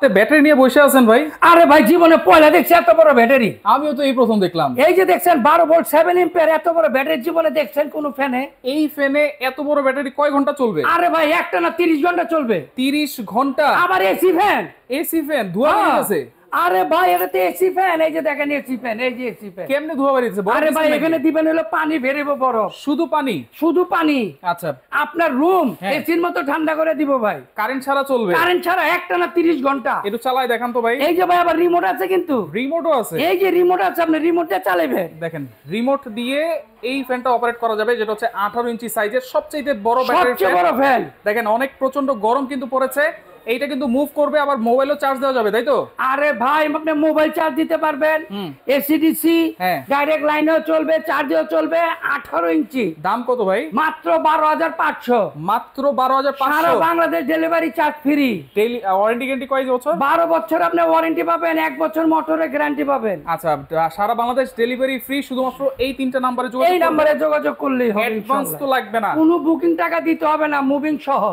Battery নিয়ে বসে আছেন ভাই? আরে ভাই জীবনে পয়লা দেখছি এত বড় ব্যাটারি। আমিও তো এই প্রথম দেখলাম। এই যে দেখছেন 12 ভোল্ট 7 এম্পিয়ার এত বড় ব্যাটারি জীবনে দেখছেন কোন ফ্যানে? এই ফ্যানে এত বড় ব্যাটারি কয় ঘন্টা চলবে? আরে ভাই একটা না 30 ঘন্টা চলবে। 30 ঘন্টা? আবার এসি ফ্যান। এসি ফ্যান ধোঁয়া বের আছে? আরে ভাই এটা তো এসি ফ্যান, এই যে দেখেন এসি ফ্যান, এই যে এসি ফ্যান। কেমনে ধোঁয়া বেরিয়েছে? আরে ভাই এখানে দিবেন হলো পানি ভেরিব বরফ। শুধু পানি? শুধু পানি। আচ্ছা, আপনার রুম হ্যাঁ। এসির মতো ঠান্ডা করে দিব ভাই। কারেন্ট ছাড়া চলবে? কারেন্ট ছাড়া একটা না 30 ঘন্টা। একটু চালায় দেখান তো ভাই। এই যে ভাই আবার রিমোট আছে কিন্তু। রিমোটও আছে? এই যে রিমোট আছে, আপনি রিমোট দিয়ে চালাবেন। দেখেন রিমোট দিয়ে এই ফ্যানটা অপারেট করা যাবে, যেটা হচ্ছে 18 ইঞ্চি সাইজের সবচেয়ে বড় ব্যাটারি সবচেয়ে বড় ফ্যান। দেখেন অনেক প্রচন্ড গরম কিন্তু পড়েছে। এইটা কিন্তু মুভ করবে, আবার মোবাইলও চার্জ দেওয়া যাবে, তাই তো? আরে ভাই আপনি মোবাইল চার্জ দিতে পারবেন, এসিডিসি হ্যাঁ। ডাইরেক্ট লাইনেও চলবে, চার্জেও চলবে। 18 ইঞ্চি। দাম কত ভাই? মাত্র 12,500। মাত্র সারা 12,500? Bangladesh delivery charge free. Warranty guarantee কয় বছর? 12 বছর আপনি ওয়ারেন্টি পাবেন, 1 বছর মোটরের গ্যারান্টি পাবেন। আচ্ছা, সারা বাংলাদেশ ডেলিভারি ফ্রি, শুধুমাত্র এই 3টা নম্বরে যোগাযোগ এই নম্বরে যোগাযোগ করলেই হবে। অ্যাডভান্স তো লাগবে না? কোনো বুকিং টাকা দিতে হবে না, মুভিং সহ।